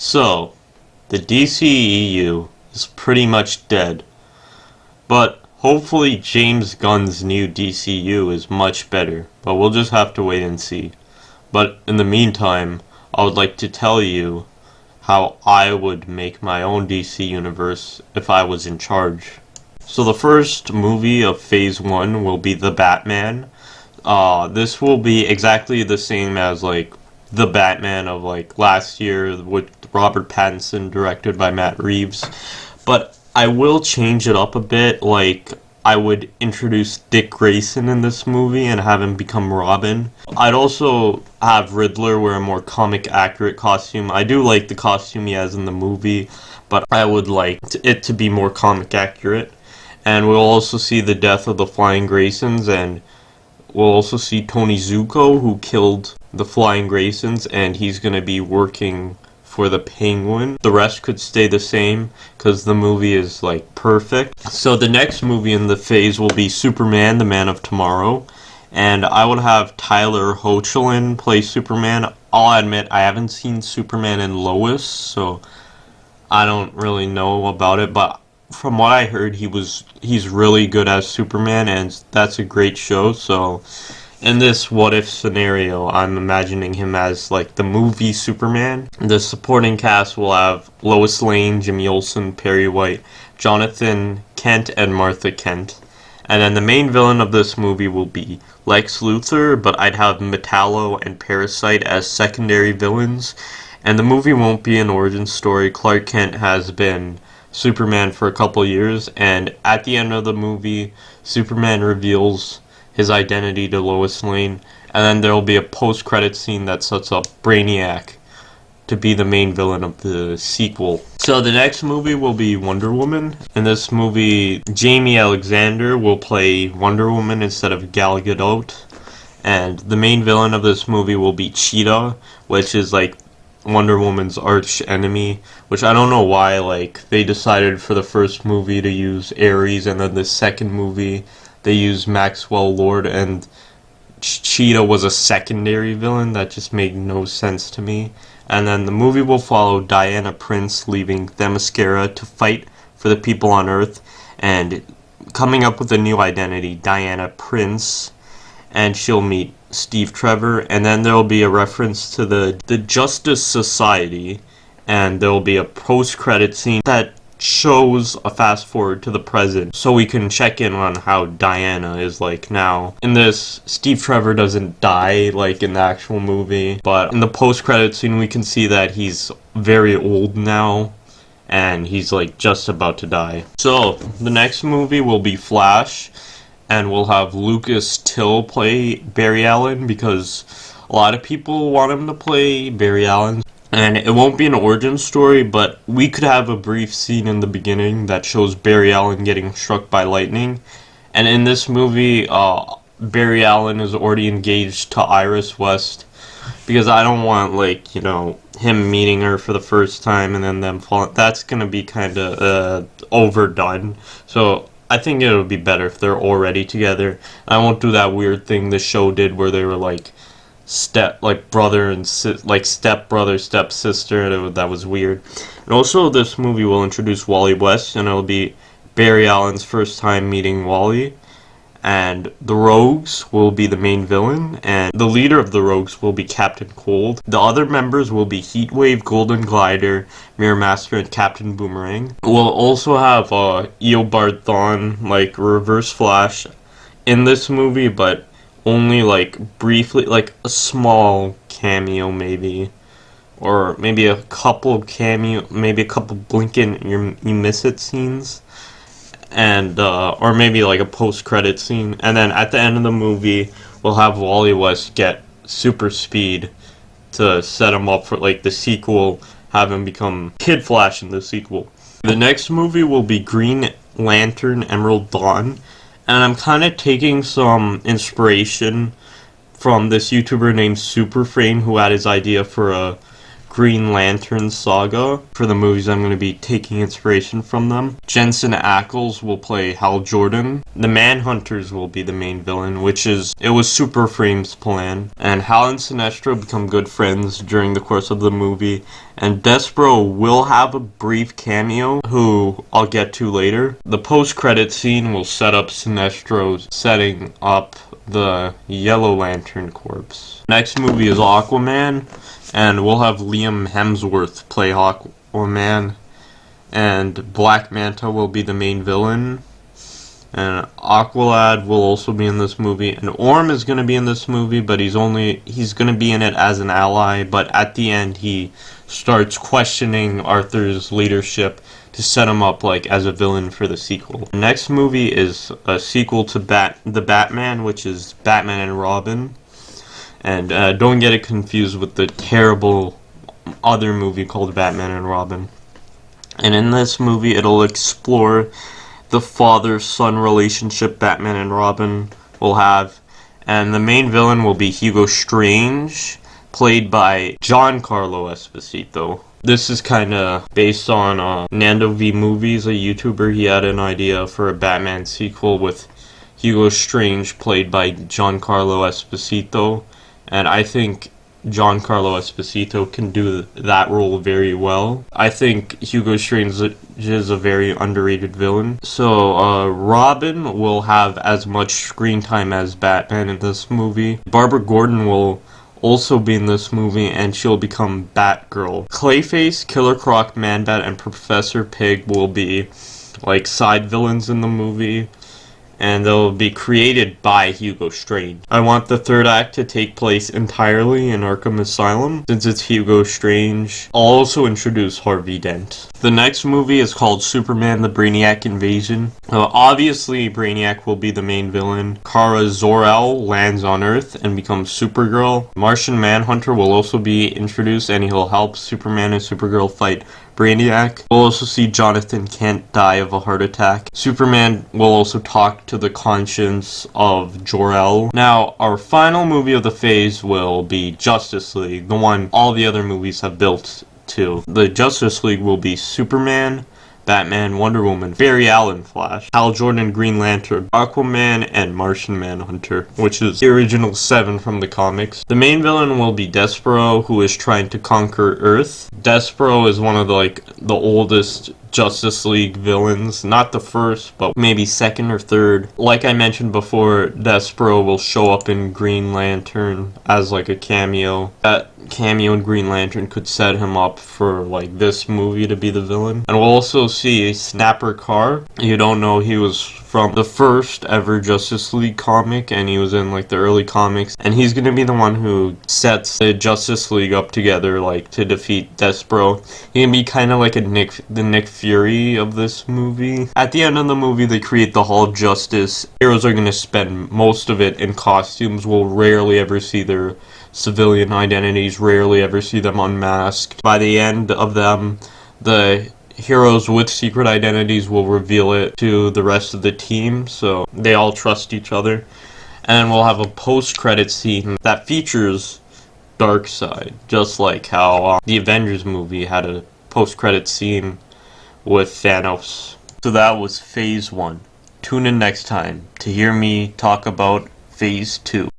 So, the DCEU is pretty much dead, but hopefully James Gunn's new DCU is much better, but we'll just have to wait and see. But in the meantime, I would like to tell you how I would make my own DC universe if I was in charge. So the first movie of Phase 1 will be The Batman. This will be exactly the same as the Batman of last year with Robert Pattinson, directed by Matt Reeves. But I will change it up a bit. I would introduce Dick Grayson in this movie and have him become Robin. I'd also have Riddler wear a more comic accurate costume. I do like the costume he has in the movie, but I would like it to be more comic accurate. And we'll also see the death of the Flying Graysons, and we'll also see Tony Zuko, who killed the Flying Graysons, and he's going to be working for the Penguin. The rest could stay the same because the movie is perfect. So the next movie in the phase will be Superman, the Man of Tomorrow, and I would have Tyler Hoechlin play Superman. I'll admit I haven't seen Superman and Lois, so I don't really know about it, but from what I heard, he's really good as Superman, and that's a great show. So in this what if scenario, I'm imagining him as the movie Superman. The supporting cast will have Lois Lane, Jimmy Olsen, Perry White, Jonathan Kent, and Martha Kent. And then the main villain of this movie will be Lex Luthor, but I'd have Metallo and Parasite as secondary villains. And the movie won't be an origin story. Clark Kent has been Superman for a couple years, and at the end of the movie, Superman reveals his identity to Lois Lane, and then there will be a post-credit scene that sets up Brainiac to be the main villain of the sequel. So the next movie will be Wonder Woman. In this movie, Jamie Alexander will play Wonder Woman instead of Gal Gadot, and the main villain of this movie will be Cheetah, which is Wonder Woman's arch enemy, which I don't know why they decided for the first movie to use Ares, and then the second movie they used Maxwell Lord, and Cheetah was a secondary villain. That just made no sense to me. And then the movie will follow Diana Prince leaving Themyscira to fight for the people on Earth and coming up with a new identity, Diana Prince, and she'll meet Steve Trevor, and then there will be a reference to the Justice Society, and there will be a post-credit scene that shows a fast forward to the present, so we can check in on how Diana is now. In this, Steve Trevor doesn't die in the actual movie, but in the post-credit scene we can see that he's very old now, and he's just about to die. So the next movie will be Flash, and we'll have Lucas Till play Barry Allen because a lot of people want him to play Barry Allen. And it won't be an origin story, but we could have a brief scene in the beginning that shows Barry Allen getting struck by lightning. And in this movie, Barry Allen is already engaged to Iris West, because I don't want him meeting her for the first time and then them falling. That's gonna be kind of overdone. So I think it would be better if they're already together. I won't do that weird thing the show did where they were brother and step brother, step sister. That was weird. And also, this movie will introduce Wally West, and it'll be Barry Allen's first time meeting Wally. And the Rogues will be the main villain, and the leader of the Rogues will be Captain Cold. The other members will be Heatwave, Golden Glider, Mirror Master, and Captain Boomerang. We'll also have Eobard Thawne, Reverse Flash, in this movie, but only briefly, a small cameo maybe, or maybe a couple blink and you miss it scenes. And or maybe a post-credit scene, and then at the end of the movie we'll have Wally West get super speed to set him up for the sequel, have him become Kid Flash in the sequel. The next movie will be Green Lantern Emerald Dawn, and I'm kind of taking some inspiration from this YouTuber named Superframe, who had his idea for a Green Lantern saga for the movies I'm going to be taking inspiration from them. Jensen Ackles will play Hal Jordan. The Manhunters will be the main villain, it was Super Frame's plan. And Hal and Sinestro become good friends during the course of the movie. And Despero will have a brief cameo, who I'll get to later. The post-credit scene will set up Sinestro setting up the Yellow Lantern Corps. Next movie is Aquaman, and we'll have Liam Hemsworth play Aquaman, and Black Manta will be the main villain, and Aqualad will also be in this movie, and Orm is going to be in this movie, but he's going to be in it as an ally, but at the end he starts questioning Arthur's leadership to set him up like as a villain for the sequel. The next movie is a sequel to the Batman, which is Batman and Robin. And don't get it confused with the terrible other movie called Batman and Robin. And in this movie, it'll explore the father-son relationship Batman and Robin will have. And the main villain will be Hugo Strange, played by Giancarlo Esposito. This is kind of based on Nando V Movies, a YouTuber. He had an idea for a Batman sequel with Hugo Strange played by Giancarlo Esposito. And I think Giancarlo Esposito can do that role very well. I think Hugo Strange is a very underrated villain. So Robin will have as much screen time as Batman in this movie. Barbara Gordon will also be in this movie, and she'll become Batgirl. Clayface, Killer Croc, Man-Bat, and Professor Pig will be like side villains in the movie, and they'll be created by Hugo Strange. I want the third act to take place entirely in Arkham Asylum, since it's Hugo Strange. I'll also introduce Harvey Dent. The next movie is called Superman the Brainiac Invasion. Obviously, Brainiac will be the main villain. Kara Zor-El lands on Earth and becomes Supergirl. Martian Manhunter will also be introduced, and he'll help Superman and Supergirl fight Brainiac. We'll also see Jonathan Kent die of a heart attack. Superman will also talk to the conscience of Jor-El. Now, our final movie of the phase will be Justice League, the one all the other movies have built to. The Justice League will be Superman, Batman, Wonder Woman, Barry Allen Flash, Hal Jordan Green Lantern, Aquaman, and Martian Manhunter, which is the original 7 from the comics. The main villain will be Despero, who is trying to conquer Earth. Despero is one of the oldest Justice League villains, not the first, but maybe second or third. Like I mentioned before, Despero will show up in Green Lantern as like a cameo. That cameo in Green Lantern could set him up for like this movie to be the villain. And we'll also see Snapper Carr. You don't know, he was from the first ever Justice League comic, and he was in like the early comics, and he's gonna be the one who sets the Justice League up together like to defeat Despero. He can be kind of like the Nick Fury of this movie. At the end of the movie, they create the Hall of Justice. Heroes are gonna spend most of it in costumes. We'll rarely ever see their civilian identities, rarely ever see them unmasked. By the end of them, the heroes with secret identities will reveal it to the rest of the team, so they all trust each other. And we'll have a post-credit scene that features Darkseid, just like how the Avengers movie had a post-credit scene with Thanos. So that was Phase 1. Tune in next time to hear me talk about Phase 2.